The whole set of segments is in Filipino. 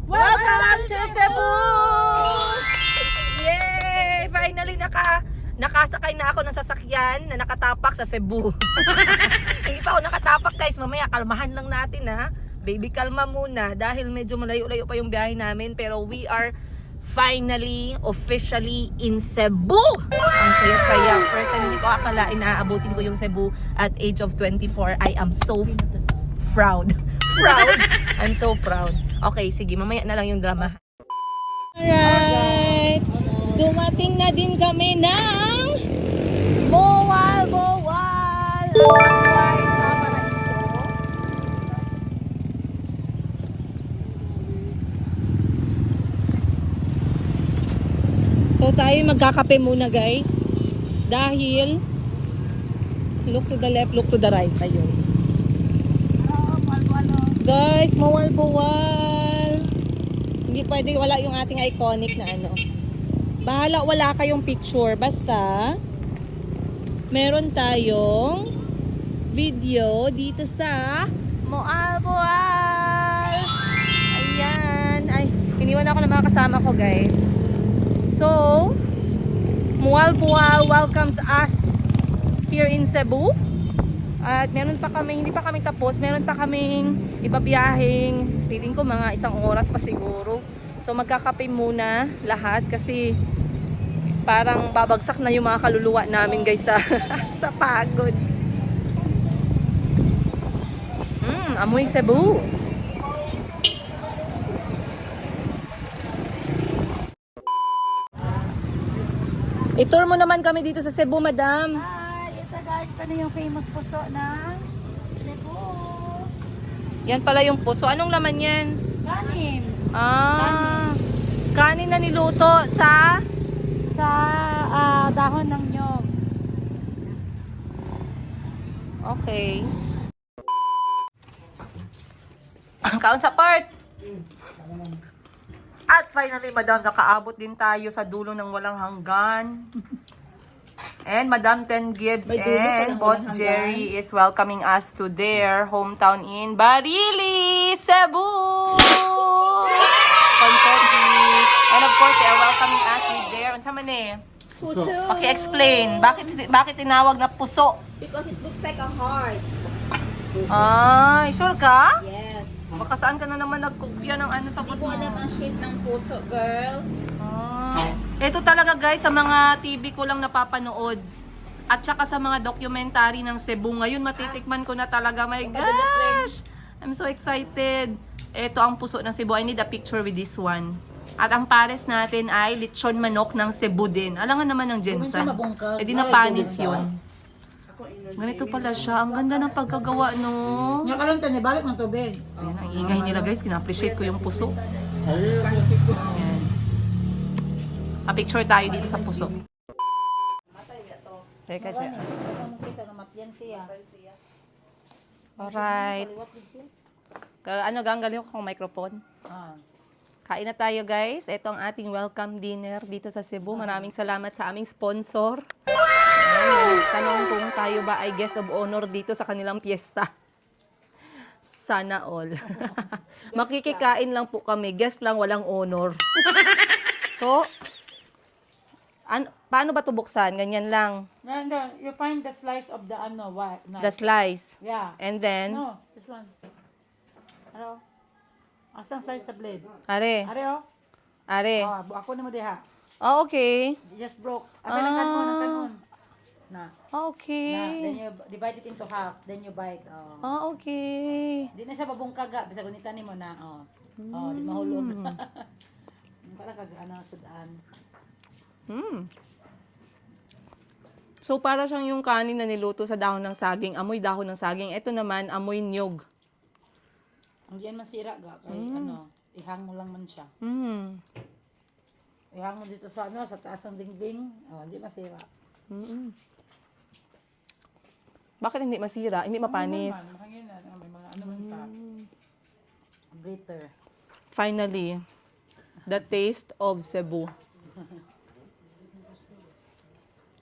Welcome to Cebu! Yay! Finally nakasakay na ako ng sasakyan na nakatapak sa Cebu. Hindi pa ako nakatapak guys, mamaya kalmahan lang natin ha. Baby kalma muna dahil medyo malayo-layo pa yung biyahe namin, pero we are finally, officially in Cebu! Ang saya-saya. First time hindi ko akalain na aabutin ko yung Cebu at age of 24. I am so proud. I'm so proud. Okay, sige, mamaya na lang yung drama. Alright! Dumating na din kami ng Boal! So tayo magkakape muna guys. Dahil look to the left, look to the right. Ayun. Guys, mawal-bawal. Hindi pwede wala yung ating iconic na ano. Bahala wala kayong picture. Basta meron tayong video dito sa Moalboal. Ayan. Ay, iniwan ako ng mga kasama ko guys. So, Moalboal welcomes us here in Cebu. At meron pa kami, hindi pa kami tapos, meron pa kaming ibabiyahing, feeling ko mga 1 oras pa siguro. So magkakape muna lahat kasi parang babagsak na yung mga kaluluwa namin guys sa, sa pagod. Amoy Cebu. I-tour mo naman kami dito sa Cebu, madam. Guys, ito na yung famous puso ng Cebu. Yan pala yung puso. Anong laman yan? Kanin. Kanin na niluto sa Dahon ng nyog. okay. Kaon sa part. At finally, madam, nakaabot din tayo sa dulo ng walang hanggan. And Madam Ten Gibbs and Boss Jerry is welcoming us to their hometown in Barili, Cebu! Confetti. And of course, they are welcoming us with their, ano naman eh? Puso. Paki-explain, bakit tinawag na puso? Because it looks like a heart. Ay, sure ka? Yes. Baka saan ka na naman nagkopya ng ano sagot Hindi ko mo? alam ang shape ng puso, girl. Ito talaga guys, sa mga TV ko lang napapanood. At saka sa mga documentary ng Cebu. Ngayon matitikman ko na talaga. My gosh! I'm so excited. Ito ang puso ng Cebu. I need a picture with this one. At ang pares natin ay lechon manok ng Cebu din. Alangan naman ng Jensen. E di na panis yun. Ganito pala siya. Ang ganda ng pagkagawa, no? Nga ka lang ito, balik ng tubig. Ayan, ang ingay nila guys. Kina-appreciate ko yung puso. Ayan. A-picture tayo dito sa puso. Teka siya. Alright. Ano galing ko kung microphone? Kain na tayo guys. Ito ang ating welcome dinner dito sa Cebu. Maraming salamat sa aming sponsor. Tanong kung tayo ba ay guest of honor dito sa kanilang piyesta. Sana all. Makikikain lang po kami. Guest lang, walang honor. So, paano ba ito buksan? Ganyan lang. No, you find the slice of the The slice. Yeah. And then, No, this one. Ano? Asang slice the blade? are. Oh. Are. Ako na mo diha. Oh, okay. Just broke. Ng kanon. Na. Okay. Then you divide it into half. Then you bite. Oh, okay. Di na siya babungkaga. Bisa gunitan mo na. Di mahulog. Pala sudaan. So, para siyang yung kanin na niluto sa dahon ng saging. Amoy dahon ng saging. Ito naman, amoy niyog. Ang diyan masira ga. Kay ihang mo lang man siya. Ihang mo dito sa sa taas ng dingding. Hindi masira. Bakit hindi masira? Hindi mapanis? May mga ano man sa breather. Finally, the taste of Cebu.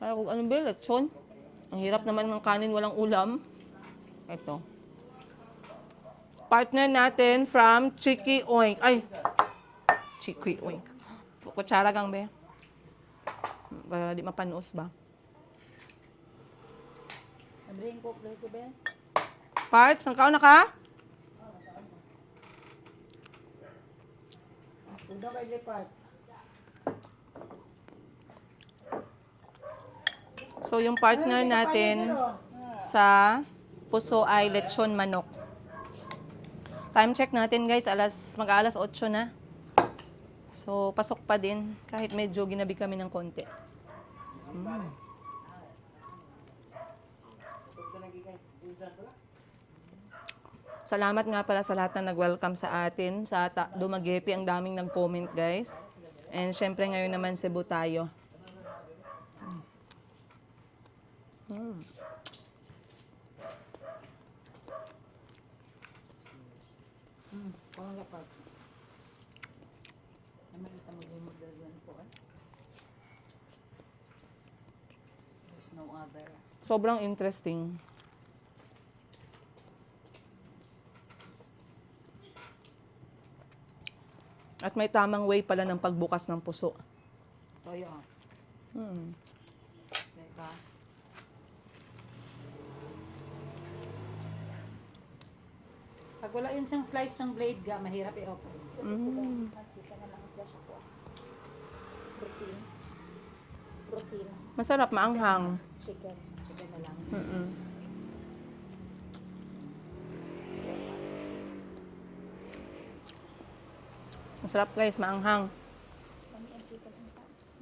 Ay, kung ano ba, lechon? Ang hirap naman ng kanin, walang ulam. Ito. partner natin from Chiki Oink. Ay, Chiki Oink. Kutsara gang be. Para di mapanuos ba? Sabihin ko, play ko ba? Parts, nang kauna ka? Tudo kay parts. So, yung partner natin sa puso ay lechon manok. Time check natin guys, mag-alas 8 na. So, pasok pa din kahit medyo ginabi kami ng konti. Salamat nga pala sa lahat na nag-welcome sa atin sa Dumaguete. Ang daming nag-comment guys. And syempre ngayon naman Cebu tayo. Kung nga parts. Naman ito mag-imod dyan po. There's no other. Sobrang interesting. At may tamang way pala ng pagbukas ng puso. Toyo. Teka. Pag wala yun siyang slice ng blade ga, mahirap i-open. Protein. Masarap, maanghang. Chicken. Chicken na lang. Masarap guys, maanghang.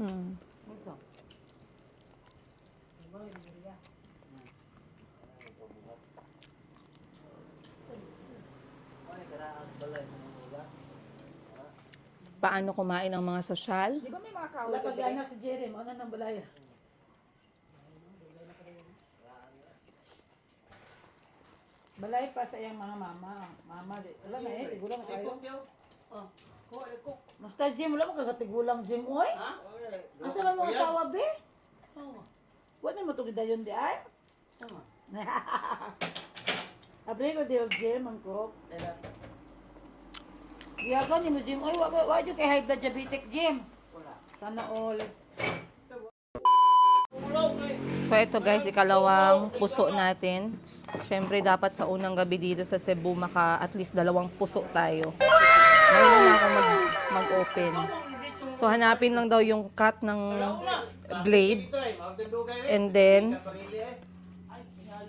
Ito. Paano kumain ng mga sosyal? Di ba may mga kahoy? Wala pag-anak si Jerry, ano nang balaya? Balay pa sa iyang mga mama. Mama, wala na eh, tigulang tayo. Basta Jim, wala mo kagatigulang Jim, oy? Asa man mo asawa, be? Wala mo itong gidayon di ay? Abri ko di og Jim, ang ko. Giyagan ni mo Jim, oy, wala kay high blood diabetic Jim. Sana all. So ito guys, ikalawang puso natin. Siyempre dapat sa unang gabi dito sa Cebu at least 2 puso tayo. Ngayon na ako mag-open. So hanapin lang daw yung cut ng blade and then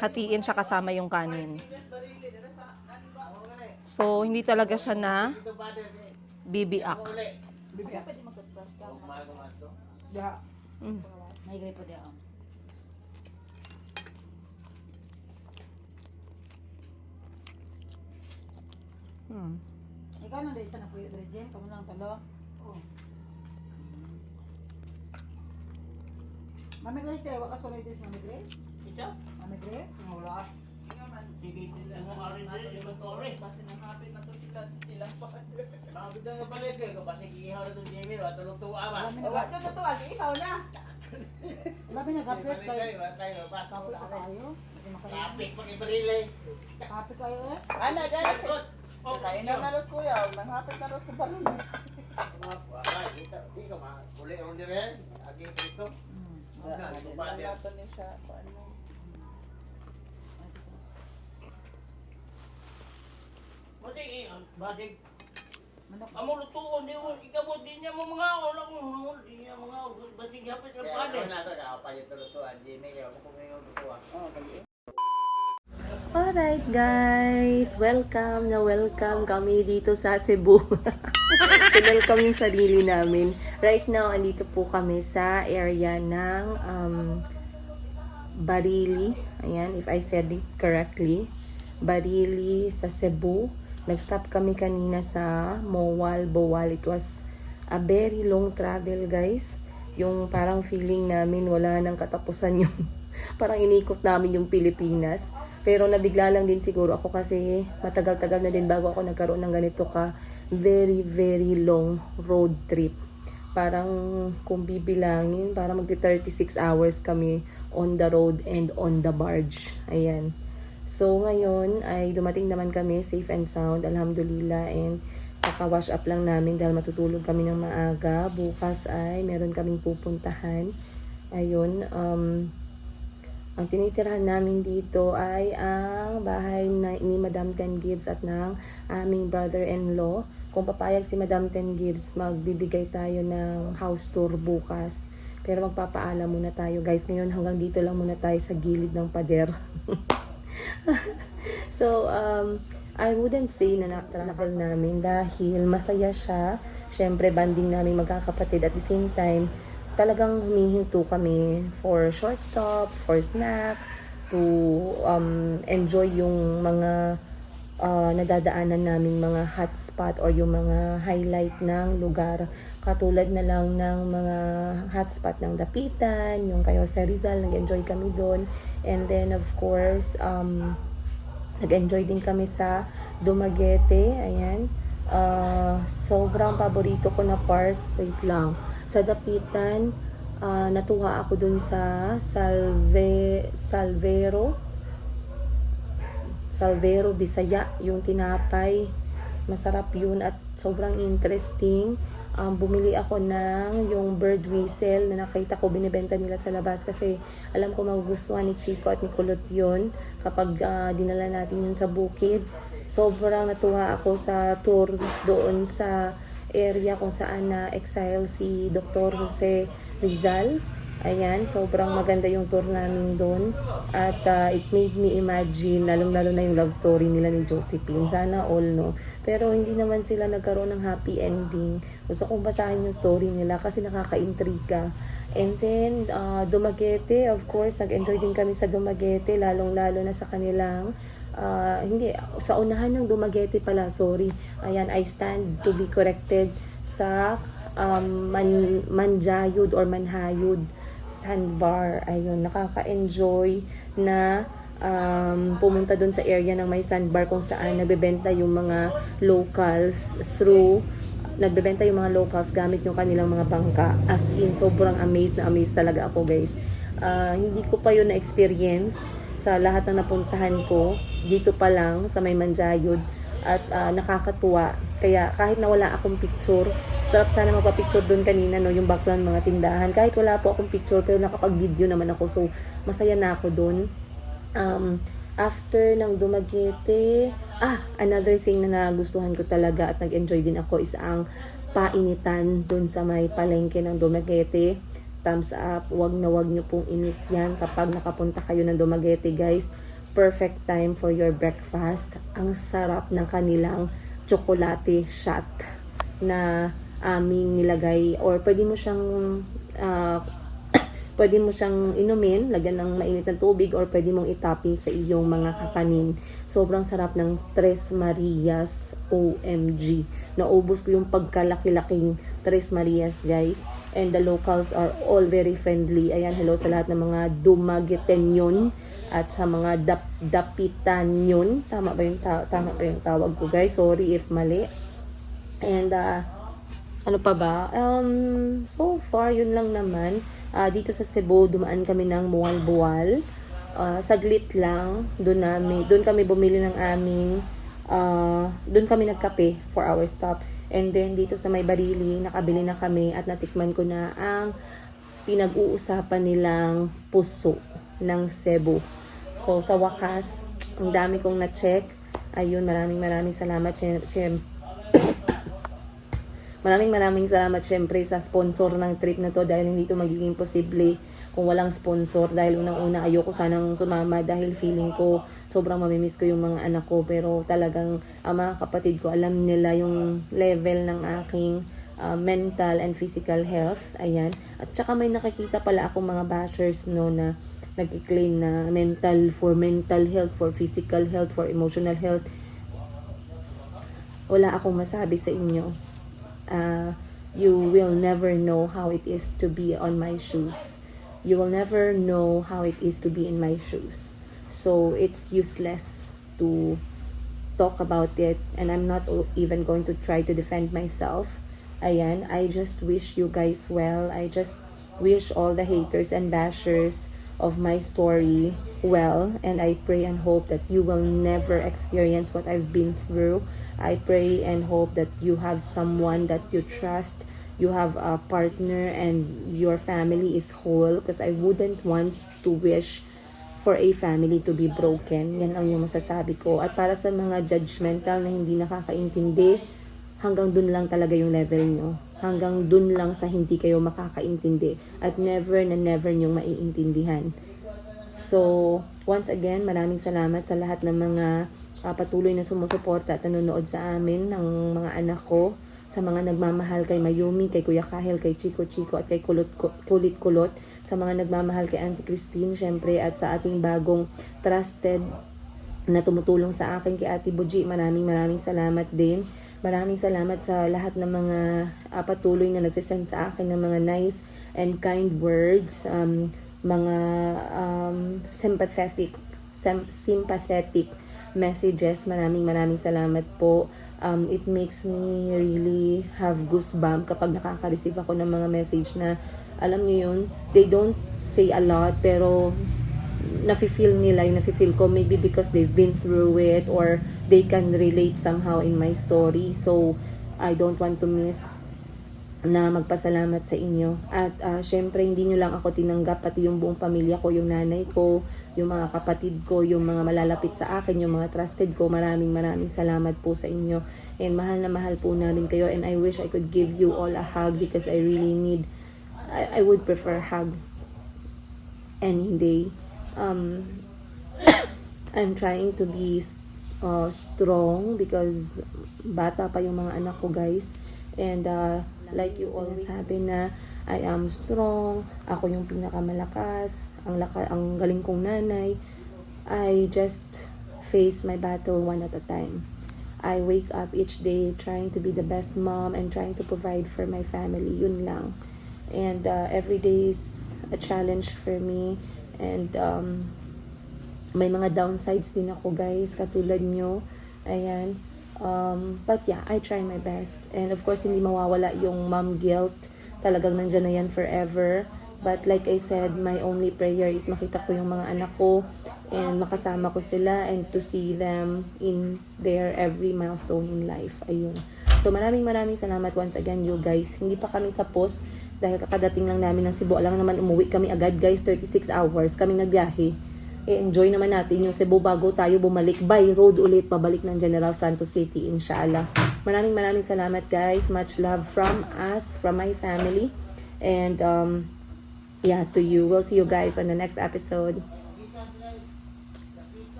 hatiin siya kasama yung kanin. So hindi talaga siya na bibiak. Ya. Naigay po diyan. Ikaw nang isa na po yung Jim, kamu lang talo. Mami Grace, tayo ka solid this Mami Grace? Ito? Mami Grace? Wala. Sige, ang orange, yung orange. Basta nakapit na to sila pa. Nakapit na nga palit eh. Kung basta giihaw na itong Jimmy, watulog tuwa ba? Wala dyan na to, ihaw na. Wala ba nag-apit kayo? Watay, wapas. Kapit ka kayo? Kapit pag ibarile. Kapit kayo eh? Ano, dyan. Kain na nalos kuya. Manghapit na nalos sa balon. Di ka ma. Uli ron din rin. Agi ito. Nalato ni siya. Ano? Badig, Manok. amo lutuon di mo ikabot din niya mo mga ola ko niya mga badig hapit lang Kaya pade. ano na ito, kakapalit ito lutuan. Jimmy, kaya ako kumayon lutuan. Oh, kali. Alright guys, welcome kami dito sa Cebu. Welcome yung sarili namin. Right now, andito po kami sa area ng Barili. Ayan, if I said it correctly. Barili sa Cebu. Nag-stop kami kanina sa Mowal, Boal. It was a very long travel guys. Yung parang feeling namin wala nang katapusan yung parang inikot namin yung Pilipinas. Pero nabigla lang din siguro ako kasi matagal-tagal na din bago ako nagkaroon ng ganito ka very, very long road trip. Parang kung bibilangin, parang magti 36 hours kami on the road and on the barge. Ayan. So ngayon ay dumating naman kami safe and sound, alhamdulillah, and kaka-wash up lang namin dahil matutulog kami ng maaga. Bukas ay meron kaming pupuntahan. Ayun, ang tinitirahan namin dito ay ang bahay ni Madam Ten Gibbs at ng aming brother-in-law. Kung papayag si Madam Ten Gibbs, magbibigay tayo ng house tour bukas. Pero magpapaalam muna tayo guys. Ngayon hanggang dito lang muna tayo sa gilid ng pader. So, I wouldn't say na na-travel namin dahil masaya siya. Siyempre, banding namin magkakapatid. At the same time, talagang humihinto kami for short stop, for snack, to enjoy yung mga nadadaanan namin mga hotspot or yung mga highlight ng lugar. Katulad na lang ng mga hotspot ng Dapitan, yung kayo sa Rizal, nag-enjoy kami doon. And then of course, nag-enjoy din kami sa Dumaguete. Ayan. Sobrang paborito ko na part. Wait lang. Sa Dapitan, natuwa ako dun sa Salvero Bisaya, yung tinapay. Masarap yun at sobrang interesting. Bumili ako ng yung bird whistle na nakita ko binibenta nila sa labas kasi alam ko magugustuhan ni Chico at ni Kulot yun kapag dinala natin yun sa bukid. Sobrang natuwa ako sa tour doon sa area kung saan na-exile si Dr. Jose Rizal. Ayan, sobrang maganda yung tour namin doon. At it made me imagine, lalong-lalo na yung love story nila ni Josephine. Sana all, no? Pero hindi naman sila nagkaroon ng happy ending. Gusto kong basahin yung story nila kasi nakaka-intriga. And then, Dumaguete, of course, nag-enjoy din kami sa Dumaguete, lalong-lalo na sa kanilang hindi, sa unahan ng Dumaguete pala, sorry. Ayan, I stand to be corrected sa Manjayud or Manhayud sandbar. Ayun, nakaka-enjoy na pumunta doon sa area ng may sandbar kung saan nagbebenta yung mga locals gamit yung kanilang mga bangka. As in, sobrang amazed talaga ako guys. Hindi ko pa yun na-experience sa lahat ng napuntahan ko. Dito pa lang sa may Manjayud at nakakatuwa. Kaya kahit na wala akong picture, sarap sana magpa-picture doon kanina, no, yung background mga tindahan. Kahit wala po akong picture, pero nakapag-video naman ako. So, masaya na ako doon. After ng Dumaguete, another thing na nagustuhan ko talaga at nag-enjoy din ako is ang painitan doon sa may palengke ng Dumaguete. Thumbs up, wag nyo pong inis yan kapag nakapunta kayo ng Dumaguete guys. Perfect time for your breakfast. Ang sarap ng kanilang chocolate shot na aming nilagay, or pwede mo siyang inumin, lagyan ng mainit na tubig, or pwede mong itapping sa iyong mga kakanin. Sobrang sarap ng Tres Marias. OMG. Naubos ko yung pagkalaki-laking Tres Marias guys. And the locals are all very friendly. Ayan, hello sa lahat ng mga Dumagueteñon at sa mga Dapitanyon. Tama ba yung tawag ko guys? Sorry if mali. And ano pa ba? So far yun lang naman. Dito sa Cebu, dumaan kami ng Buwal-Buwal. Saglit lang. Doon kami bumili ng aming doon kami nagkape for our stop. And then dito sa may Barili, nakabili na kami at natikman ko na ang pinag-uusapan nilang puso ng Cebu. So sa wakas, ang dami kong na-check. Ayun, maraming salamat. Maraming salamat syempre sa sponsor ng trip na to dahil hindi to magiging posible kung walang sponsor. Dahil unang-una ayoko sanang sumama dahil feeling ko sobrang mamimiss ko yung mga anak ko. Pero talagang mga kapatid ko alam nila yung level ng aking mental and physical health. Ayan. At saka may nakikita pala akong mga bashers no na nagki-claim na mental health, for physical health, for emotional health. Wala akong masabi sa inyo. You will never know how it is to be on my shoes. You will never know how it is to be in my shoes. So it's useless to talk about it, and I'm not even going to try to defend myself. Ayan, I just wish you guys well. I just wish all the haters and bashers of my story well, and I pray and hope that you will never experience what I've been through. I pray and hope that you have someone that you trust, you have a partner, and your family is whole, because I wouldn't want to wish for a family to be broken. Yan ang yung masasabi ko. At para sa mga judgmental na hindi nakakaintindi, hanggang dun lang talaga yung level nyo. Hanggang dun lang sa hindi kayo makakaintindi. At never na never nyong maiintindihan. So, once again, maraming salamat sa lahat ng mga patuloy na sumusuporta at nanonood sa amin, ng mga anak ko, sa mga nagmamahal kay Mayumi, kay Kuya Kahel, kay Chico at kay Kulit Kulot, sa mga nagmamahal kay Auntie Christine, syempre, at sa ating bagong trusted na tumutulong sa akin, kay Ate Buji, maraming salamat din. Maraming salamat sa lahat ng mga patuloy na nagsisend sa akin ng mga nice and kind words, mga sympathetic messages. Maraming salamat po. It makes me really have goosebumps kapag nakaka-receive ako ng mga message na, alam niyo yun, they don't say a lot, pero nafe-feel ko, maybe because they've been through it, or they can relate somehow in my story. So, I don't want to miss na magpasalamat sa inyo. At syempre, hindi nyo lang ako tinanggap, pati yung buong pamilya ko, yung nanay ko, yung mga kapatid ko, yung mga malalapit sa akin, yung mga trusted ko. Maraming salamat po sa inyo. And mahal na mahal po namin kayo. And I wish I could give you all a hug, because I really need, I would prefer hug any day. I'm trying to be strong, because bata pa yung mga anak ko, guys. And like you always sabi na I am strong, ako yung pinakamalakas, ang galing kong nanay. I just face my battle one at a time. I wake up each day trying to be the best mom and trying to provide for my family. Yun lang. And every day is a challenge for me. And may mga downsides din ako, guys, katulad nyo. Ayan. But yeah, I try my best. And of course, hindi mawawala yung mom guilt. Talagang nandyan na yan forever. But like I said, my only prayer is makita ko yung mga anak ko and makasama ko sila and to see them in their every milestone in life. Ayun. So maraming salamat once again, you guys. Hindi pa kami tapos dahil kakadating lang namin ng Cebu. Alam naman, umuwi kami agad, guys. 36 hours kami nagbiyahe. I-enjoy naman natin yung Cebu bago tayo bumalik by road ulit pabalik ng General Santos City, inshallah. Maraming salamat, guys. Much love from us, from my family. And yeah, to you. We'll see you guys on the next episode.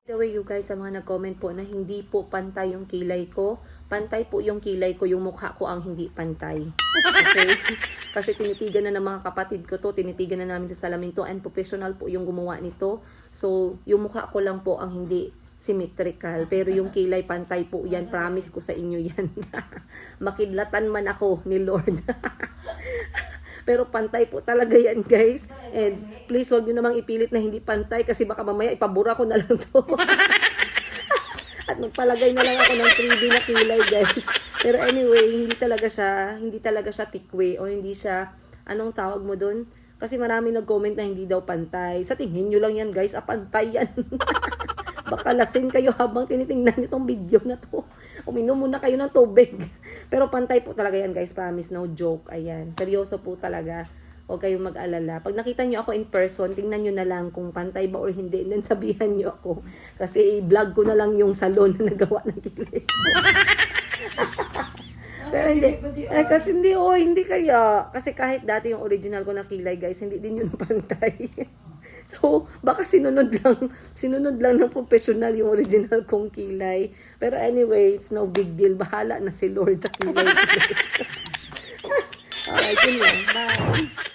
By the way, you guys, sa mga nag-comment po na hindi po pantay yung kilay ko, pantay po yung kilay ko, yung mukha ko ang hindi pantay. Okay? Kasi tinitigan na ng mga kapatid ko to, tinitigan na namin sa salamin to, and professional po yung gumawa nito. So, yung mukha ko lang po ang hindi symmetrical. Pero yung kilay, pantay po yan. Promise ko sa inyo yan. Makidlatan man ako ni Lord. Pero pantay po talaga yan, guys. And please, wag nyo namang ipilit na hindi pantay, kasi baka mamaya ipabura ko na lang to. At magpalagay na lang ako ng 3D na kilay, guys. Pero anyway, hindi talaga siya tikwe, o hindi siya, anong tawag mo dun? Kasi marami nag-comment na hindi daw pantay. Sa tingin nyo lang yan, guys, pantay yan. Baka lasing kayo habang tinitingnan nyo tong video na to. Uminom muna kayo ng tubig. Pero pantay po talaga yan, guys, promise, no joke. Ayan, seryoso po talaga. Huwag kayong mag-alala. Pag nakita nyo ako in person, tingnan nyo na lang kung pantay ba or hindi. And then sabihan nyo ako. Kasi i-vlog ko na lang yung salon na nagawa ng kilay. Pero hindi. Kasi hindi kaya. Kasi kahit dati yung original ko na kilay, guys, hindi din yun pantay. So, baka sinunod lang ng professional yung original kong kilay. Pero anyway, it's no big deal. Bahala na si Lord sa kilay. Alright, yun lang. Bye.